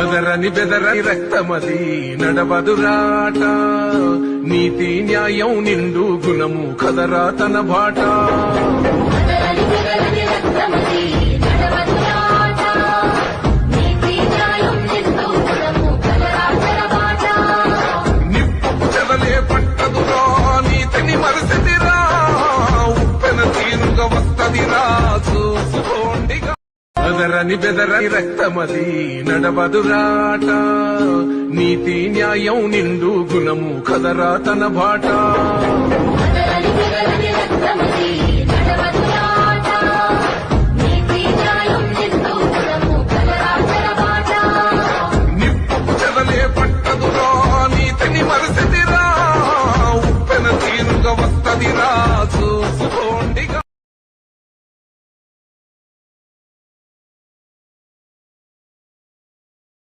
అదరని బెదరని రక్తమది నడవదురాట నీతి న్యాయం నిండు గుణము కదరా తన బాట నిప్పు చెదలే పట్టదురా నీతిని మరసదిరా ఉప్పెన తీరుగా వస్తదిరా చూసుకోండిగా అదరని బెదరని రక్తమది నడవదురాట నీతి న్యాయం నిండు గుణము కదరా తన బాట